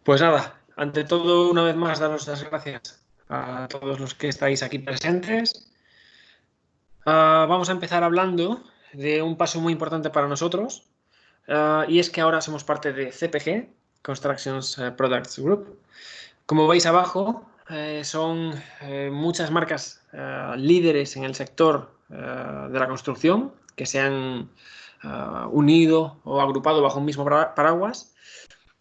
Pues nada, ante todo, una vez más, daros las gracias a todos los que estáis aquí presentes. Vamos a empezar hablando de un paso muy importante para nosotros, y es que ahora somos parte de CPG, Constructions Products Group. Como veis abajo, son muchas marcas líderes en el sector de la construcción que se han unido o agrupado bajo un mismo paraguas.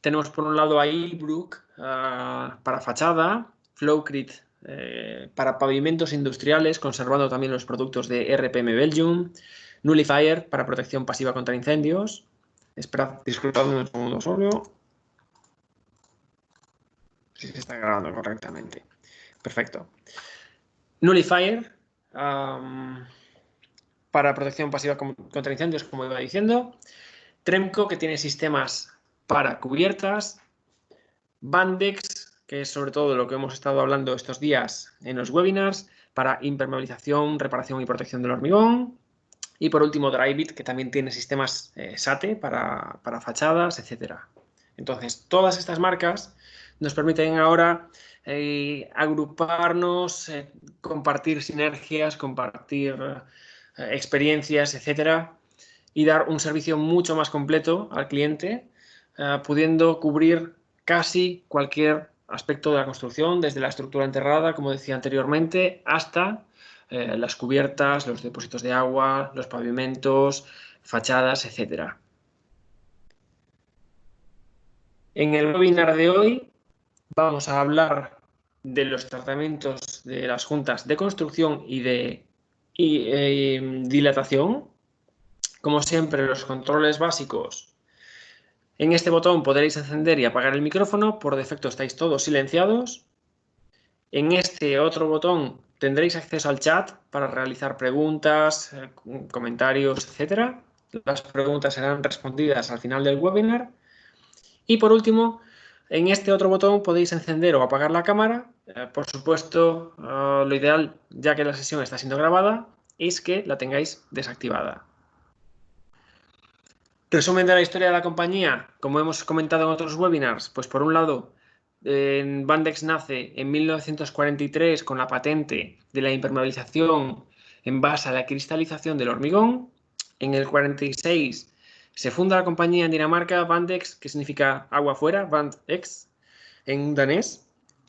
Tenemos por un lado a Hilbrook para fachada, Flowcrete para pavimentos industriales, conservando también los productos de RPM Belgium, Nullifier para protección pasiva contra incendios. Esperad, disculpadme un segundo solo. Si se está grabando correctamente. Perfecto. Nullifier para protección pasiva contra incendios, como iba diciendo. Tremco, que tiene sistemas para cubiertas. Bandex, que es sobre todo lo que hemos estado hablando estos días en los webinars, para impermeabilización, reparación y protección del hormigón. Y por último, Dryvit, que también tiene sistemas SATE para fachadas, etc. Entonces, todas estas marcas nos permiten ahora agruparnos, compartir sinergias, compartir experiencias, etc. Y dar un servicio mucho más completo al cliente, pudiendo cubrir casi cualquier aspecto de la construcción, desde la estructura enterrada, como decía anteriormente, hasta las cubiertas, los depósitos de agua, los pavimentos, fachadas, etc. En el webinar de hoy vamos a hablar de los tratamientos de las juntas de construcción y de dilatación. Como siempre, los controles básicos. En este botón podréis encender y apagar el micrófono. Por defecto estáis todos silenciados. En este otro botón tendréis acceso al chat para realizar preguntas, comentarios, etc. Las preguntas serán respondidas al final del webinar. Y por último, en este otro botón podéis encender o apagar la cámara. Por supuesto, lo ideal, ya que la sesión está siendo grabada, es que la tengáis desactivada. Resumen de la historia de la compañía, como hemos comentado en otros webinars, pues por un lado, Bandex nace en 1943 con la patente de la impermeabilización en base a la cristalización del hormigón. En el 46 se funda la compañía en Dinamarca, Bandex, que significa agua afuera, Bandex, en danés.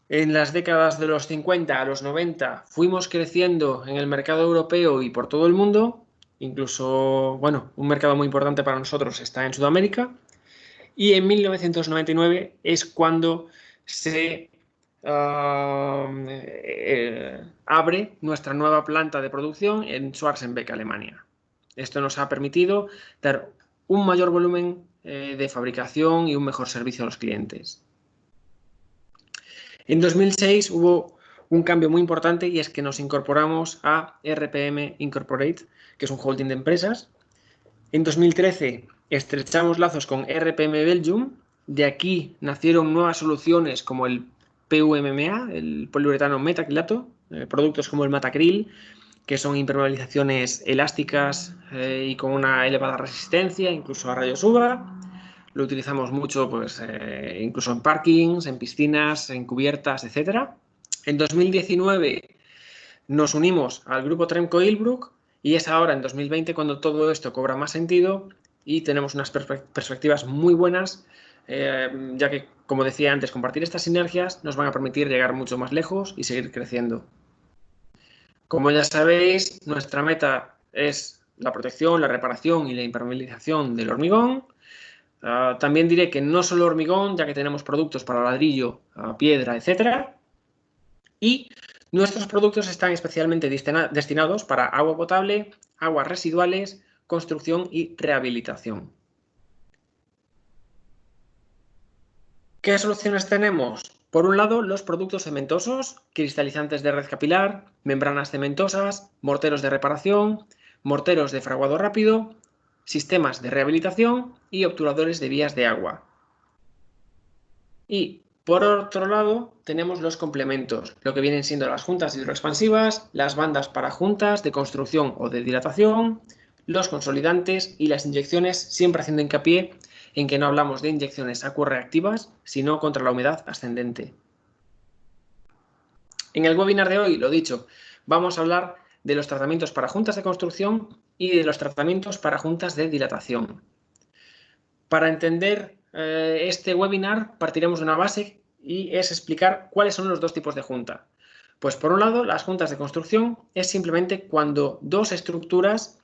En las décadas de los 50 a los 90 fuimos creciendo en el mercado europeo y por todo el mundo. Incluso, bueno, un mercado muy importante para nosotros está en Sudamérica. Y en 1999 es cuando se abre nuestra nueva planta de producción en Schwarzenbeck, Alemania. Esto nos ha permitido dar un mayor volumen de fabricación y un mejor servicio a los clientes. En 2006 hubo un cambio muy importante y es que nos incorporamos a RPM Incorporate, que es un holding de empresas. En 2013 estrechamos lazos con RPM Belgium. De aquí nacieron nuevas soluciones como el PUMMA, el poliuretano metacrilato, productos como el Matacril, que son impermeabilizaciones elásticas y con una elevada resistencia, incluso a rayos UVA. Lo utilizamos mucho, pues, incluso en parkings, en piscinas, en cubiertas, etc. En 2019 nos unimos al grupo Tremco Hilbrook y es ahora, en 2020, cuando todo esto cobra más sentido y tenemos unas perspectivas muy buenas, ya que, como decía antes, compartir estas sinergias nos van a permitir llegar mucho más lejos y seguir creciendo. Como ya sabéis, nuestra meta es la protección, la reparación y la impermeabilización del hormigón. También diré que no solo hormigón, ya que tenemos productos para ladrillo, piedra, etc. Y nuestros productos están especialmente destinados para agua potable, aguas residuales, construcción y rehabilitación. ¿Qué soluciones tenemos? Por un lado, los productos cementosos, cristalizantes de red capilar, membranas cementosas, morteros de reparación, morteros de fraguado rápido, sistemas de rehabilitación y obturadores de vías de agua. Y por otro lado, tenemos los complementos, lo que vienen siendo las juntas hidroexpansivas, las bandas para juntas de construcción o de dilatación, los consolidantes y las inyecciones, siempre haciendo hincapié en que no hablamos de inyecciones acuorreactivas, sino contra la humedad ascendente. En el webinar de hoy, lo dicho, vamos a hablar de los tratamientos para juntas de construcción y de los tratamientos para juntas de dilatación. Para entender este webinar partiremos de una base y es explicar cuáles son los dos tipos de junta. Pues por un lado, las juntas de construcción es simplemente cuando dos estructuras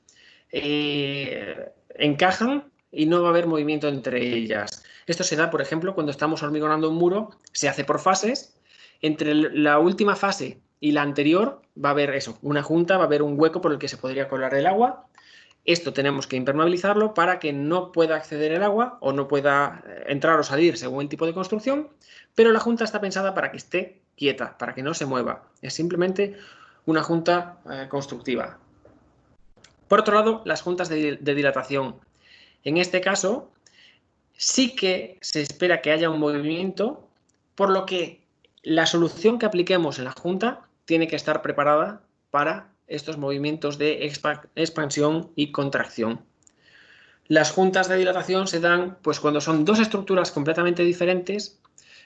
encajan y no va a haber movimiento entre ellas. Esto se da, por ejemplo, cuando estamos hormigonando un muro, se hace por fases. Entre la última fase y la anterior va a haber eso, una junta, va a haber un hueco por el que se podría colar el agua. Esto tenemos que impermeabilizarlo para que no pueda acceder el agua o no pueda entrar o salir según el tipo de construcción, pero la junta está pensada para que esté quieta, para que no se mueva. Es simplemente una junta constructiva. Por otro lado, las juntas de dilatación. En este caso, sí que se espera que haya un movimiento, por lo que la solución que apliquemos en la junta tiene que estar preparada para estos movimientos de expansión y contracción. Las juntas de dilatación se dan pues, cuando son dos estructuras completamente diferentes,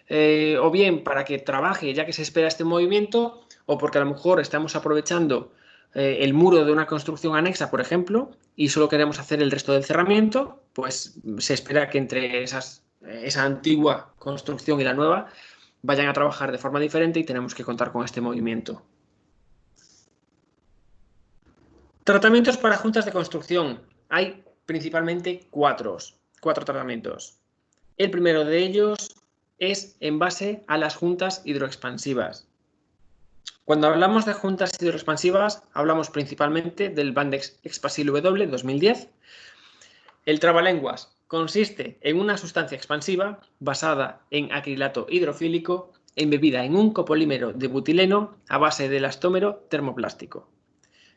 o bien para que trabaje ya que se espera este movimiento, o porque a lo mejor estamos aprovechando el muro de una construcción anexa, por ejemplo, y solo queremos hacer el resto del cerramiento, pues se espera que entre esa antigua construcción y la nueva vayan a trabajar de forma diferente y tenemos que contar con este movimiento. Tratamientos para juntas de construcción. Hay principalmente cuatro tratamientos. El primero de ellos es en base a las juntas hidroexpansivas. Cuando hablamos de juntas hidroexpansivas, hablamos principalmente del Bandex Expasil W 2010. El trabalenguas consiste en una sustancia expansiva basada en acrilato hidrofílico embebida en un copolímero de butileno a base de elastómero termoplástico.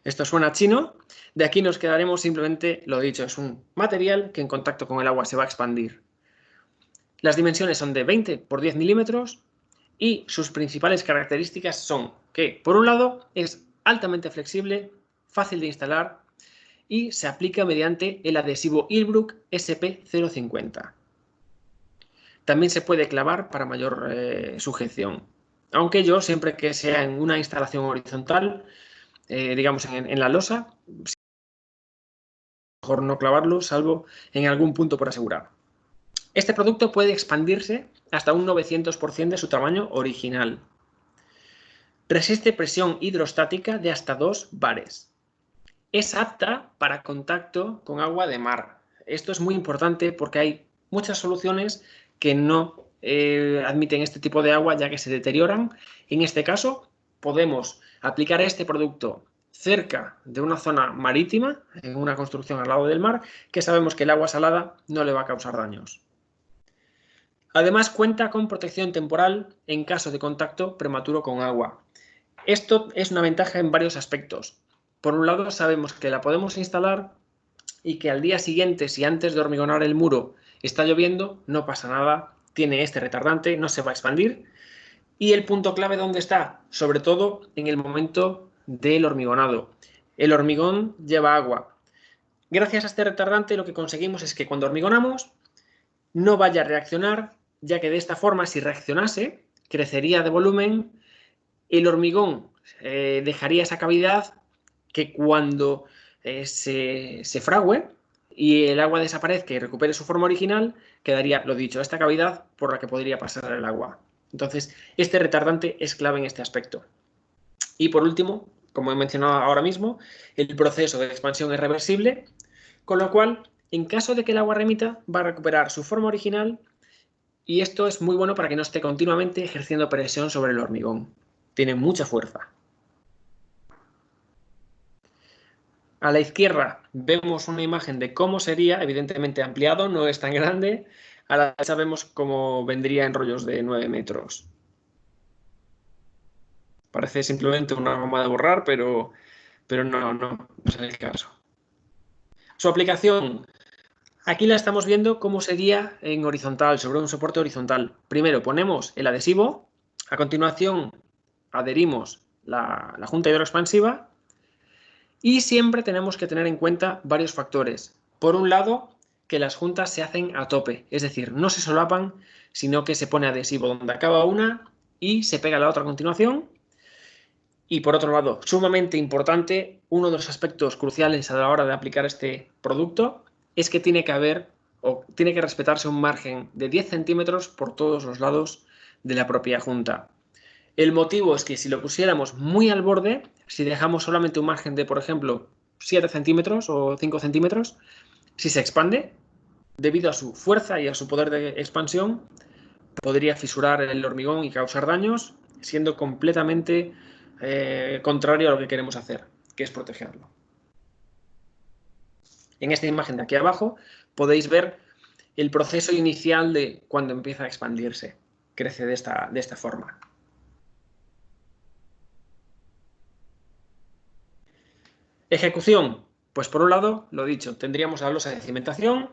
Esto suena chino, de aquí nos quedaremos simplemente lo dicho, es un material que en contacto con el agua se va a expandir. Las dimensiones son de 20 por 10 milímetros y sus principales características son que, por un lado, es altamente flexible, fácil de instalar y se aplica mediante el adhesivo Ilbruck SP050. También se puede clavar para mayor sujeción, aunque yo siempre que sea en una instalación horizontal, digamos en la losa, mejor no clavarlo, salvo en algún punto por asegurar. Este producto puede expandirse hasta un 900% de su tamaño original. Resiste presión hidrostática de hasta 2 bares. Es apta para contacto con agua de mar. Esto es muy importante porque hay muchas soluciones que no admiten este tipo de agua ya que se deterioran. En este caso, podemos aplicar este producto cerca de una zona marítima, en una construcción al lado del mar, que sabemos que el agua salada no le va a causar daños. Además, cuenta con protección temporal en caso de contacto prematuro con agua. Esto es una ventaja en varios aspectos. Por un lado, sabemos que la podemos instalar y que al día siguiente, si antes de hormigonar el muro está lloviendo, no pasa nada, tiene este retardante, no se va a expandir. Y el punto clave, ¿dónde está? Sobre todo en el momento del hormigonado. El hormigón lleva agua. Gracias a este retardante lo que conseguimos es que cuando hormigonamos no vaya a reaccionar, ya que de esta forma, si reaccionase, crecería de volumen, el hormigón dejaría esa cavidad que cuando se fragüe y el agua desaparezca y recupere su forma original, quedaría, lo dicho, esta cavidad por la que podría pasar el agua. Entonces, este retardante es clave en este aspecto. Y por último, como he mencionado ahora mismo, el proceso de expansión es reversible, con lo cual, en caso de que el agua remita, va a recuperar su forma original y esto es muy bueno para que no esté continuamente ejerciendo presión sobre el hormigón. Tiene mucha fuerza. A la izquierda vemos una imagen de cómo sería, evidentemente ampliado, no es tan grande. A la derecha vemos cómo vendría en rollos de 9 metros. Parece simplemente una goma de borrar, pero no es el caso. Su aplicación. Aquí la estamos viendo cómo sería en horizontal, sobre un soporte horizontal. Primero ponemos el adhesivo, a continuación adherimos la junta hidroexpansiva y siempre tenemos que tener en cuenta varios factores. Por un lado, que las juntas se hacen a tope, es decir, no se solapan, sino que se pone adhesivo donde acaba una y se pega la otra a continuación. Y por otro lado, sumamente importante, uno de los aspectos cruciales a la hora de aplicar este producto es que tiene que haber o tiene que respetarse un margen de 10 centímetros por todos los lados de la propia junta. El motivo es que si lo pusiéramos muy al borde, si dejamos solamente un margen de, por ejemplo, 7 centímetros o 5 centímetros, si se expande, debido a su fuerza y a su poder de expansión, podría fisurar el hormigón y causar daños, siendo completamente contrario a lo que queremos hacer, que es protegerlo. En esta imagen de aquí abajo podéis ver el proceso inicial de cuando empieza a expandirse. Crece de esta forma. Ejecución. Pues por un lado, lo dicho, tendríamos la losa de cimentación,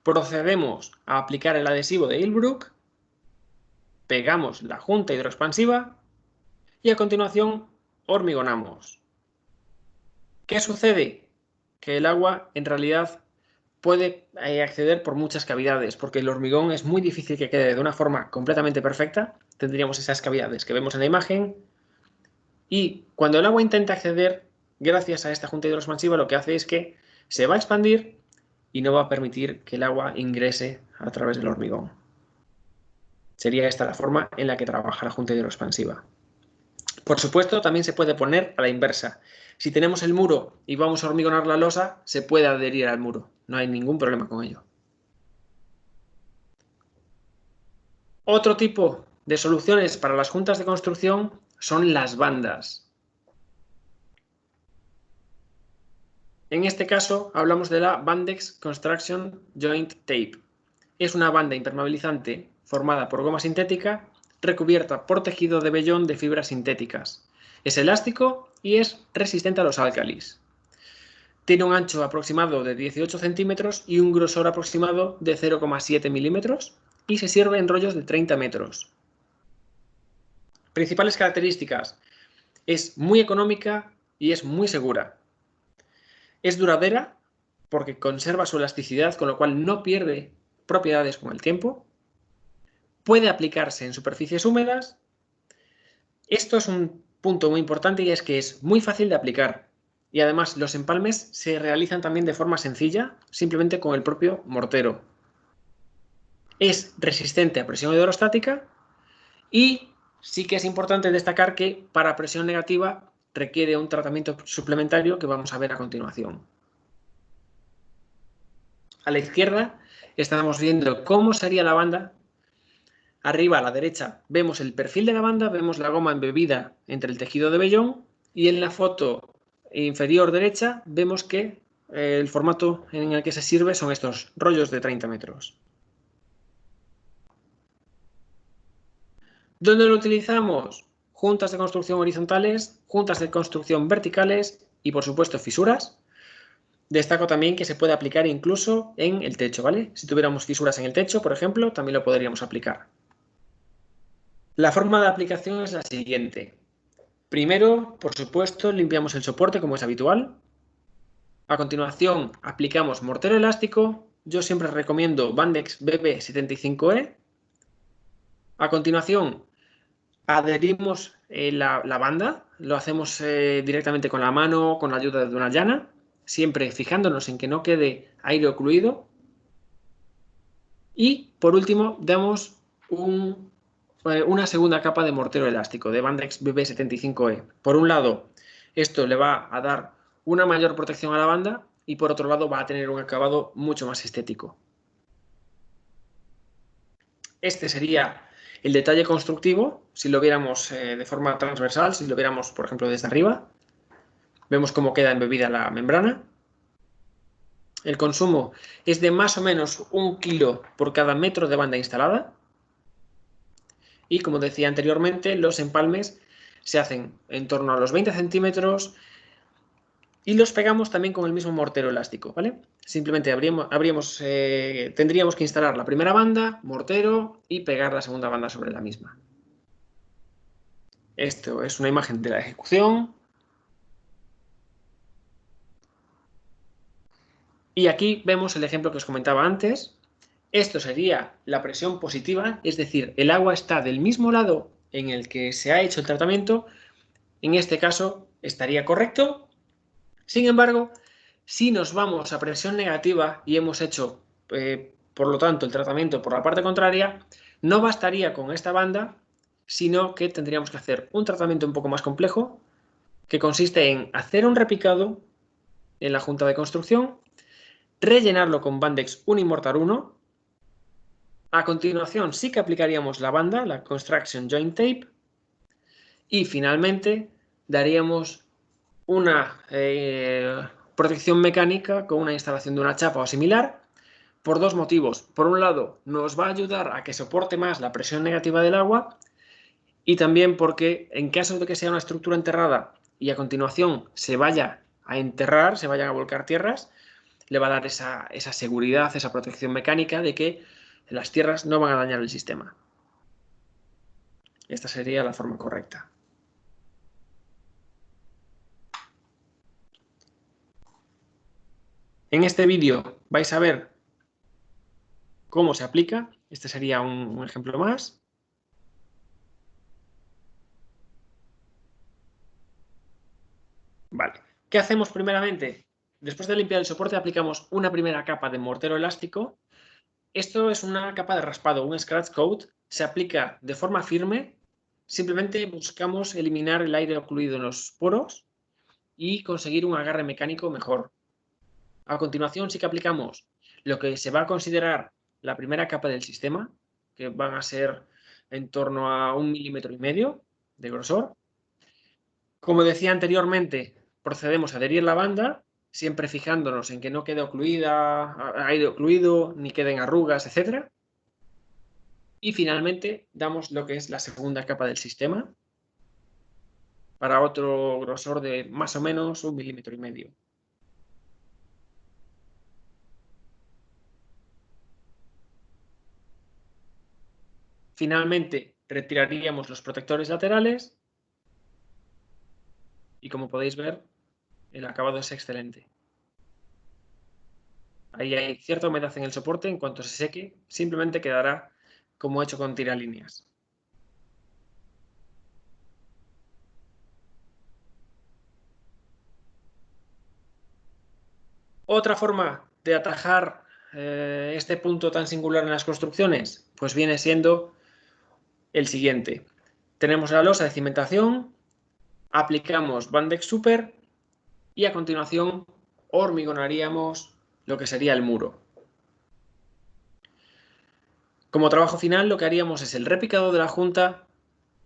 procedemos a aplicar el adhesivo de Hilbrook, pegamos la junta hidroexpansiva y a continuación hormigonamos. ¿Qué sucede? Que el agua en realidad puede acceder por muchas cavidades, porque el hormigón es muy difícil que quede de una forma completamente perfecta. Tendríamos esas cavidades que vemos en la imagen y cuando el agua intenta acceder, gracias a esta junta hidroexpansiva, lo que hace es que se va a expandir y no va a permitir que el agua ingrese a través del hormigón. Sería esta la forma en la que trabaja la junta hidroexpansiva. Por supuesto, también se puede poner a la inversa. Si tenemos el muro y vamos a hormigonar la losa, se puede adherir al muro. No hay ningún problema con ello. Otro tipo de soluciones para las juntas de construcción son las bandas. En este caso hablamos de la Bandex Construction Joint Tape. Es una banda impermeabilizante formada por goma sintética recubierta por tejido de vellón de fibras sintéticas. Es elástico y es resistente a los álcalis. Tiene un ancho aproximado de 18 centímetros y un grosor aproximado de 0,7 milímetros y se sirve en rollos de 30 metros. Principales características. Es muy económica y es muy segura. Es duradera porque conserva su elasticidad, con lo cual no pierde propiedades con el tiempo. Puede aplicarse en superficies húmedas. Esto es un punto muy importante y es que es muy fácil de aplicar. Y además los empalmes se realizan también de forma sencilla, simplemente con el propio mortero. Es resistente a presión hidrostática y sí que es importante destacar que para presión negativa requiere un tratamiento suplementario que vamos a ver a continuación. A la izquierda estamos viendo cómo sería la banda. Arriba a la derecha vemos el perfil de la banda, vemos la goma embebida entre el tejido de vellón y en la foto inferior derecha vemos que el formato en el que se sirve son estos rollos de 30 metros. ¿Dónde lo utilizamos? Juntas de construcción horizontales, juntas de construcción verticales y por supuesto fisuras. Destaco también que se puede aplicar incluso en el techo, ¿vale? Si tuviéramos fisuras en el techo, por ejemplo, también lo podríamos aplicar. La forma de aplicación es la siguiente. Primero, por supuesto, limpiamos el soporte como es habitual. A continuación, aplicamos mortero elástico. Yo siempre recomiendo Bandex BB75E. A continuación, adherimos la banda. Lo hacemos directamente con la mano, con la ayuda de una llana, siempre fijándonos en que no quede aire ocluido. Y, por último, damos una segunda capa de mortero elástico de Bandex BB75E. Por un lado, esto le va a dar una mayor protección a la banda y por otro lado va a tener un acabado mucho más estético. Este sería el detalle constructivo, si lo viéramos de forma transversal, si lo viéramos, por ejemplo, desde arriba. Vemos cómo queda embebida la membrana. El consumo es de más o menos 1 kilo por cada metro de banda instalada. Y como decía anteriormente, los empalmes se hacen en torno a los 20 centímetros y los pegamos también con el mismo mortero elástico, ¿vale? Simplemente tendríamos que instalar la primera banda, mortero y pegar la segunda banda sobre la misma. Esto es una imagen de la ejecución. Y aquí vemos el ejemplo que os comentaba antes. Esto sería la presión positiva, es decir, el agua está del mismo lado en el que se ha hecho el tratamiento. En este caso estaría correcto. Sin embargo, si nos vamos a presión negativa y hemos hecho, por lo tanto, el tratamiento por la parte contraria, no bastaría con esta banda, sino que tendríamos que hacer un tratamiento un poco más complejo, que consiste en hacer un repicado en la junta de construcción, rellenarlo con Bandex Unimortar 1. A continuación sí que aplicaríamos la banda, la Construction Joint Tape, y finalmente daríamos una protección mecánica con una instalación de una chapa o similar, por dos motivos. Por un lado, nos va a ayudar a que soporte más la presión negativa del agua, y también porque en caso de que sea una estructura enterrada y a continuación se vaya a enterrar, se vayan a volcar tierras, le va a dar esa seguridad, esa protección mecánica de que las tierras no van a dañar el sistema. Esta sería la forma correcta. En este vídeo vais a ver cómo se aplica. Este sería un ejemplo más. Vale. ¿Qué hacemos primeramente? Después de limpiar el soporte aplicamos una primera capa de mortero elástico. Esto es una capa de raspado, un scratch coat. Se aplica de forma firme. Simplemente buscamos eliminar el aire ocluido en los poros y conseguir un agarre mecánico mejor. A continuación sí que aplicamos lo que se va a considerar la primera capa del sistema, que van a ser en torno a 1,5 milímetros de grosor. Como decía anteriormente, procedemos a adherir la banda, siempre fijándonos en que no quede ocluida, aire ocluido, ni queden arrugas, etc. Y finalmente damos lo que es la segunda capa del sistema, para otro grosor de más o menos 1,5 milímetros. Finalmente retiraríamos los protectores laterales y, como podéis ver, el acabado es excelente. Ahí hay cierta humedad en el soporte. En cuanto se seque, simplemente quedará como hecho con tiralíneas. Otra forma de atajar este punto tan singular en las construcciones, pues viene siendo el siguiente. Tenemos la losa de cimentación, aplicamos Bandex Super y a continuación hormigonaríamos lo que sería el muro. Como trabajo final, lo que haríamos es el repicado de la junta,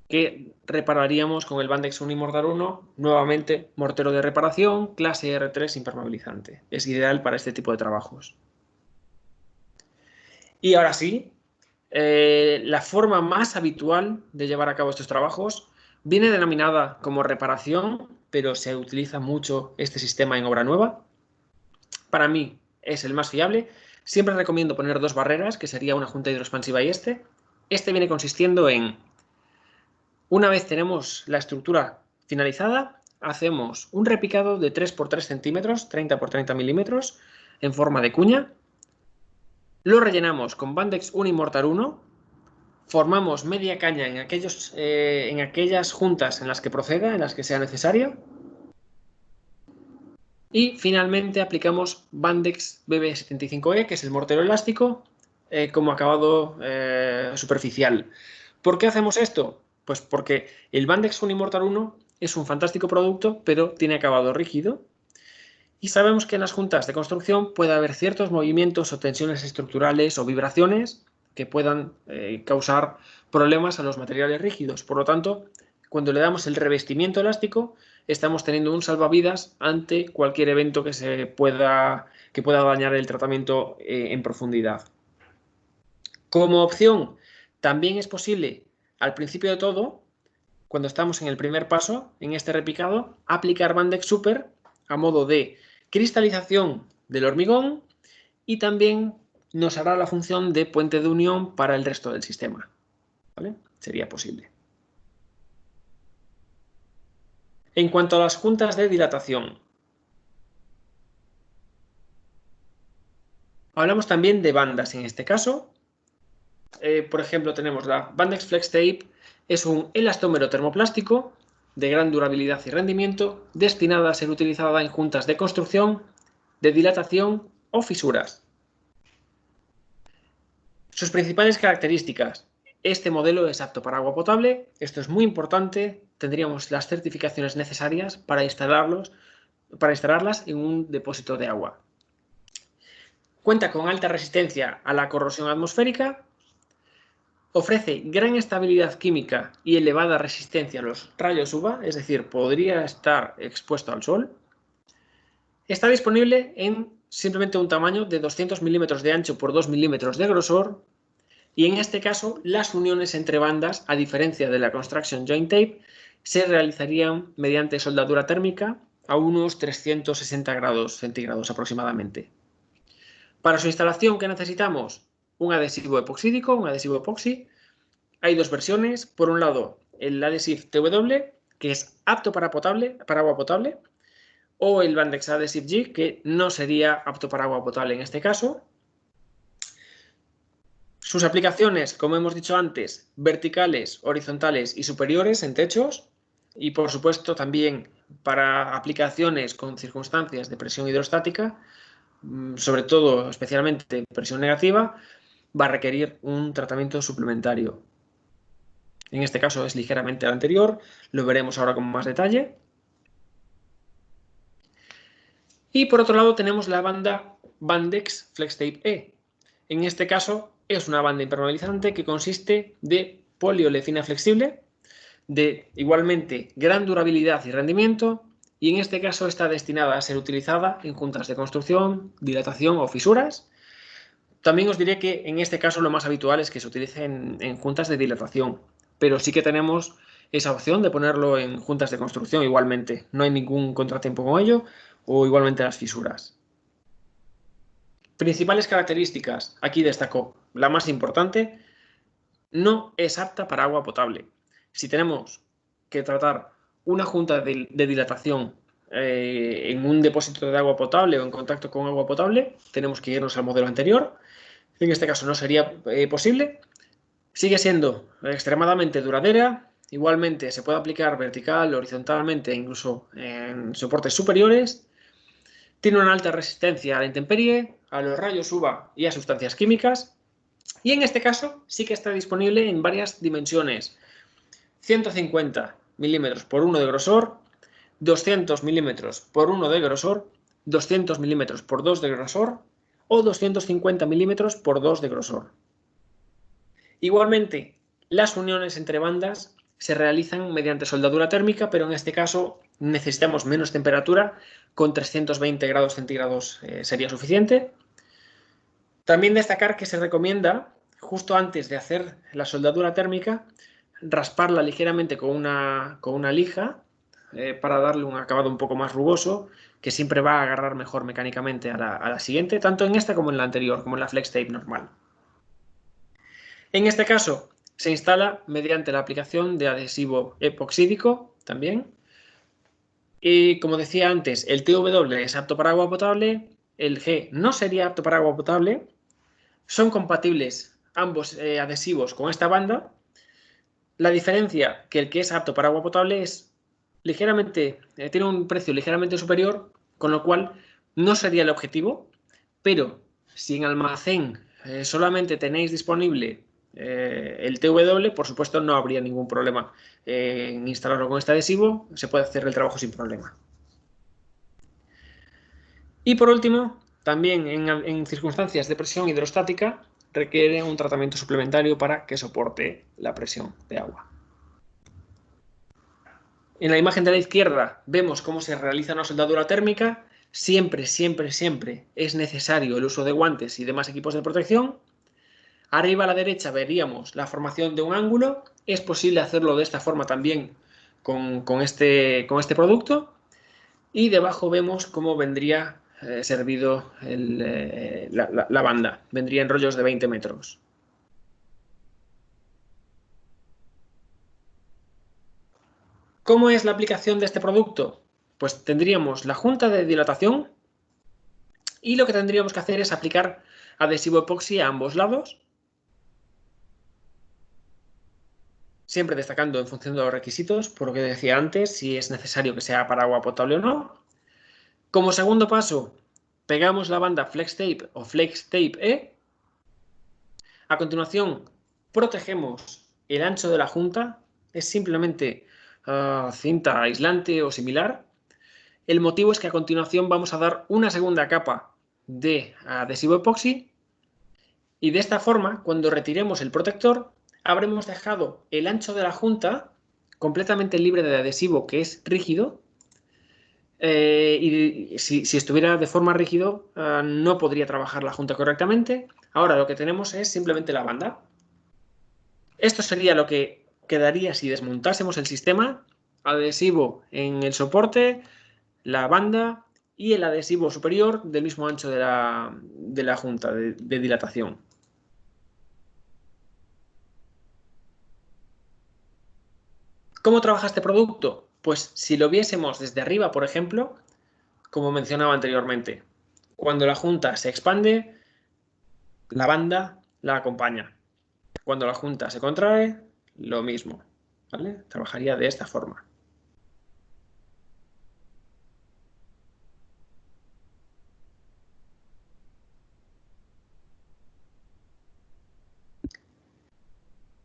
que repararíamos con el Bandex Unimortar 1, nuevamente mortero de reparación, clase R3 impermeabilizante. Es ideal para este tipo de trabajos. Y ahora sí, la forma más habitual de llevar a cabo estos trabajos viene denominada como reparación, pero se utiliza mucho este sistema en obra nueva. Para mí es el más fiable. Siempre recomiendo poner dos barreras, que sería una junta hidroexpansiva y este. Este viene consistiendo en, una vez tenemos la estructura finalizada, hacemos un repicado de 3 por 3 centímetros, 30 por 30 milímetros, en forma de cuña. Lo rellenamos con Bandex Unimortar 1, formamos media caña en aquellas juntas en las que proceda, en las que sea necesario. Y finalmente aplicamos Bandex BB75E, que es el mortero elástico, como acabado superficial. ¿Por qué hacemos esto? Pues porque el Bandex Unimortar 1 es un fantástico producto, pero tiene acabado rígido. Y sabemos que en las juntas de construcción puede haber ciertos movimientos o tensiones estructurales o vibraciones que puedan causar problemas a los materiales rígidos. Por lo tanto, cuando le damos el revestimiento elástico, estamos teniendo un salvavidas ante cualquier evento que pueda dañar el tratamiento en profundidad. Como opción, también es posible, al principio de todo, cuando estamos en el primer paso, en este repicado, aplicar Bandex Super a modo de cristalización del hormigón, y también nos hará la función de puente de unión para el resto del sistema. ¿Vale? Sería posible. En cuanto a las juntas de dilatación, Hablamos también de bandas en este caso. Por ejemplo, tenemos la Bandex Flex Tape, es un elastómero termoplástico de gran durabilidad y rendimiento, destinada a ser utilizada en juntas de construcción, de dilatación o fisuras. Sus principales características. Este modelo es apto para agua potable, esto es muy importante, tendríamos las certificaciones necesarias para instalarlas en un depósito de agua. Cuenta con alta resistencia a la corrosión atmosférica, ofrece gran estabilidad química y elevada resistencia a los rayos UVA, es decir, podría estar expuesto al sol. Está disponible en simplemente un tamaño de 200 milímetros de ancho por 2 milímetros de grosor, y en este caso las uniones entre bandas, a diferencia de la Construction Joint Tape, se realizarían mediante soldadura térmica a unos 360 grados centígrados aproximadamente. Para su instalación, ¿qué necesitamos? Un adhesivo epoxídico, un adhesivo epoxi. Hay dos versiones. Por un lado, el Adhesive TW, que es apto para agua potable, o el Bandex Adhesive G, que no sería apto para agua potable en este caso. Sus aplicaciones, como hemos dicho antes, verticales, horizontales y superiores en techos, y por supuesto también para aplicaciones con circunstancias de presión hidrostática, sobre todo especialmente presión negativa, va a requerir un tratamiento suplementario. En este caso es ligeramente el anterior, lo veremos ahora con más detalle. Y por otro lado tenemos la banda Bandex Flex Tape E. En este caso es una banda impermeabilizante que consiste de poliolefina flexible, de igualmente gran durabilidad y rendimiento, y en este caso está destinada a ser utilizada en juntas de construcción, dilatación o fisuras. También os diré que en este caso lo más habitual es que se utilice en juntas de dilatación, pero sí que tenemos esa opción de ponerlo en juntas de construcción igualmente. No hay ningún contratiempo con ello, o igualmente las fisuras. Principales características. Aquí destaco la más importante. No es apta para agua potable. Si tenemos que tratar una junta de dilatación en un depósito de agua potable o en contacto con agua potable, tenemos que irnos al modelo anterior. En este caso no sería posible. Sigue siendo extremadamente duradera. Igualmente se puede aplicar vertical, horizontalmente, incluso en soportes superiores. Tiene una alta resistencia a la intemperie, a los rayos UVA y a sustancias químicas. Y en este caso sí que está disponible en varias dimensiones. 150 milímetros por 1 de grosor, 200 milímetros por 1 de grosor, 200 milímetros por 2 de grosor o 250 milímetros por 2 de grosor. Igualmente, las uniones entre bandas se realizan mediante soldadura térmica, pero en este caso necesitamos menos temperatura, con 320 grados centígrados sería suficiente. También destacar que se recomienda, justo antes de hacer la soldadura térmica, rasparla ligeramente con una lija para darle un acabado un poco más rugoso, que siempre va a agarrar mejor mecánicamente a la siguiente, tanto en esta como en la anterior, como en la Flex Tape normal. En este caso, se instala mediante la aplicación de adhesivo epoxídico también. Y como decía antes, el TW es apto para agua potable, el G no sería apto para agua potable. Son compatibles ambos adhesivos con esta banda. La diferencia que el que es apto para agua potable es ligeramente, tiene un precio ligeramente superior, con lo cual no sería el objetivo, pero si en almacén solamente tenéis disponible el TW, por supuesto no habría ningún problema en instalarlo con este adhesivo, se puede hacer el trabajo sin problema. Y por último, también en circunstancias de presión hidrostática requiere un tratamiento suplementario para que soporte la presión de agua. En la imagen de la izquierda vemos cómo se realiza una soldadura térmica. Siempre, siempre, siempre es necesario el uso de guantes y demás equipos de protección. Arriba a la derecha veríamos la formación de un ángulo. Es posible hacerlo de esta forma también con este producto. Y debajo vemos cómo vendría servido la banda. Vendría en rollos de 20 metros. ¿Cómo es la aplicación de este producto? Pues tendríamos la junta de dilatación y lo que tendríamos que hacer es aplicar adhesivo epoxi a ambos lados, siempre destacando en función de los requisitos, por lo que decía antes, si es necesario que sea para agua potable o no. Como segundo paso, pegamos la banda Flex Tape o Flex Tape E. A continuación, protegemos el ancho de la junta. Es simplemente cinta aislante o similar. El motivo es que a continuación vamos a dar una segunda capa de adhesivo epoxi y de esta forma, cuando retiremos el protector, habremos dejado el ancho de la junta completamente libre de adhesivo que es rígido. Y si estuviera de forma rígido, no podría trabajar la junta correctamente. Ahora lo que tenemos es simplemente la banda. Esto sería lo que quedaría si desmontásemos el sistema: adhesivo en el soporte, la banda y el adhesivo superior del mismo ancho de la junta de dilatación. ¿Cómo trabaja este producto? Pues si lo viésemos desde arriba, por ejemplo, como mencionaba anteriormente, cuando la junta se expande, la banda la acompaña. Cuando la junta se contrae, lo mismo, ¿vale? Trabajaría de esta forma.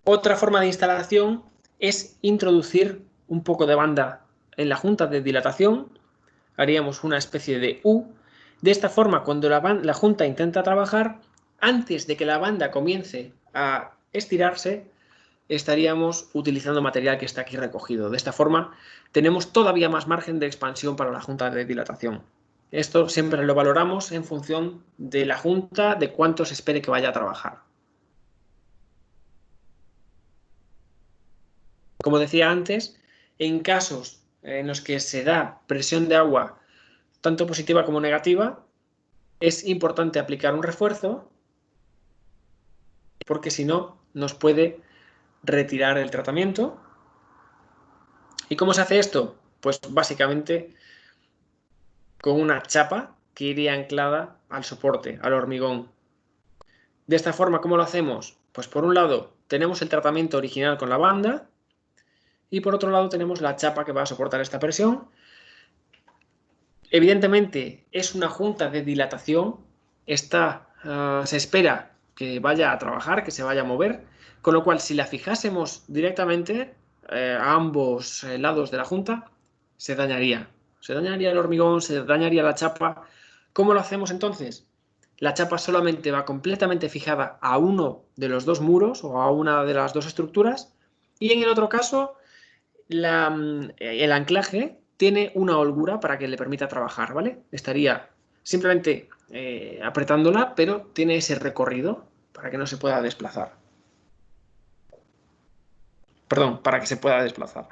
Otra forma de instalación es introducir un poco de banda en la junta de dilatación. Haríamos una especie de U. De esta forma, cuando la junta intenta trabajar, antes de que la banda comience a estirarse, estaríamos utilizando material que está aquí recogido. De esta forma, tenemos todavía más margen de expansión para la junta de dilatación. Esto siempre lo valoramos en función de la junta, de cuánto se espere que vaya a trabajar. Como decía antes, en casos en los que se da presión de agua tanto positiva como negativa, es importante aplicar un refuerzo, porque si no, nos puede retirar el tratamiento. ¿Y cómo se hace esto? Pues básicamente con una chapa que iría anclada al soporte, al hormigón. De esta forma, ¿cómo lo hacemos? Pues por un lado tenemos el tratamiento original con la banda y por otro lado tenemos la chapa que va a soportar esta presión. Evidentemente es una junta de dilatación, se espera que vaya a trabajar, que se vaya a mover, con lo cual si la fijásemos directamente a ambos lados de la junta, se dañaría. Se dañaría el hormigón, se dañaría la chapa. ¿Cómo lo hacemos entonces? La chapa solamente va completamente fijada a uno de los dos muros o a una de las dos estructuras y en el otro caso el anclaje tiene una holgura para que le permita trabajar, ¿vale? Estaría simplemente apretándola, pero tiene ese recorrido para que no se pueda desplazar. Perdón, para que se pueda desplazar.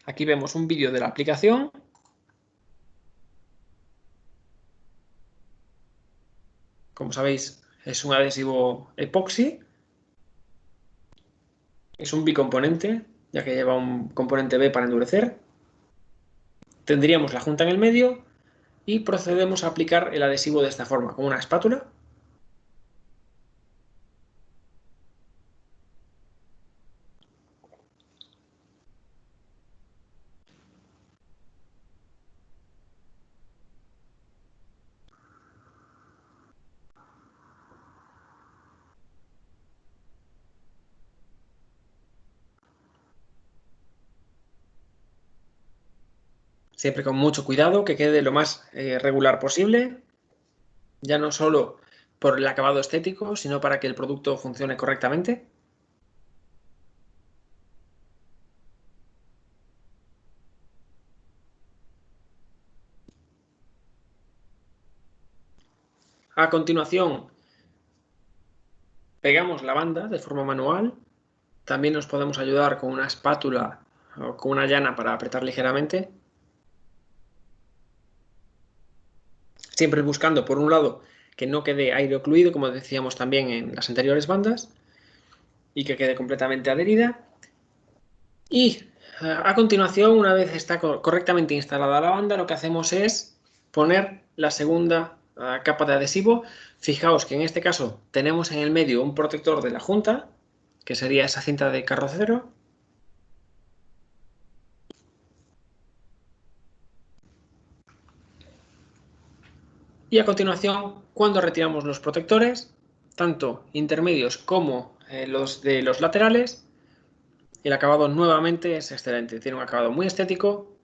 Aquí vemos un vídeo de la aplicación. Como sabéis, es un adhesivo epoxi. Es un bicomponente, ya que lleva un componente B para endurecer. Tendríamos la junta en el medio y procedemos a aplicar el adhesivo de esta forma, con una espátula. Siempre con mucho cuidado, que quede lo más regular posible, ya no solo por el acabado estético, sino para que el producto funcione correctamente. A continuación, pegamos la banda de forma manual. También nos podemos ayudar con una espátula o con una llana para apretar ligeramente. Siempre buscando, por un lado, que no quede aire ocluido, como decíamos también en las anteriores bandas, y que quede completamente adherida. Y a continuación, una vez está correctamente instalada la banda, lo que hacemos es poner la segunda capa de adhesivo. Fijaos que en este caso tenemos en el medio un protector de la junta, que sería esa cinta de carrocero. Y a continuación, cuando retiramos los protectores, tanto intermedios como los de los laterales, el acabado nuevamente es excelente. Tiene un acabado muy estético,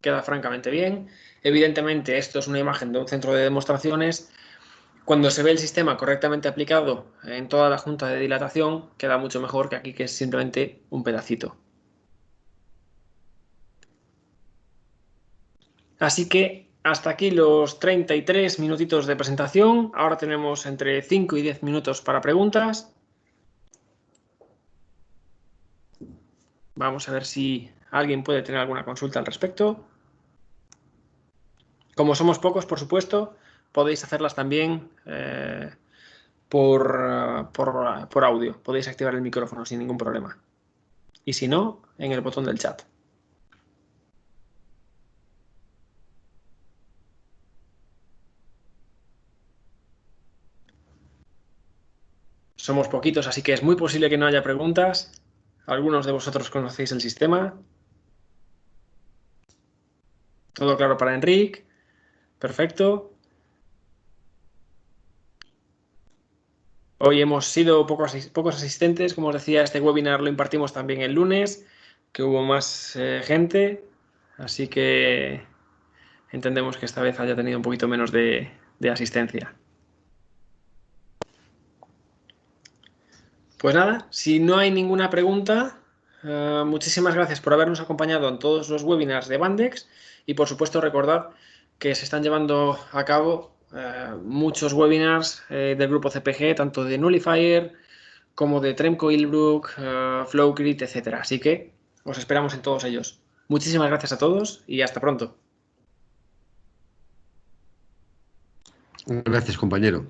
queda francamente bien. Evidentemente, esto es una imagen de un centro de demostraciones. Cuando se ve el sistema correctamente aplicado en toda la junta de dilatación, queda mucho mejor que aquí, que es simplemente un pedacito. Así que hasta aquí los 33 minutitos de presentación. Ahora tenemos entre 5 y 10 minutos para preguntas. Vamos a ver si alguien puede tener alguna consulta al respecto. Como somos pocos, por supuesto, podéis hacerlas también por audio. Podéis activar el micrófono sin ningún problema. Y si no, en el botón del chat. Somos poquitos, así que es muy posible que no haya preguntas. Algunos de vosotros conocéis el sistema. Todo claro para Enric. Perfecto. Hoy hemos sido pocos asistentes. Como os decía, este webinar lo impartimos también el lunes, que hubo más gente. Así que entendemos que esta vez haya tenido un poquito menos de asistencia. Pues nada, si no hay ninguna pregunta, muchísimas gracias por habernos acompañado en todos los webinars de Bandex y por supuesto recordad que se están llevando a cabo muchos webinars del grupo CPG, tanto de Nullifier como de Tremco Illbruck, Flowgrid, etc. Así que os esperamos en todos ellos. Muchísimas gracias a todos y hasta pronto. Gracias, compañero.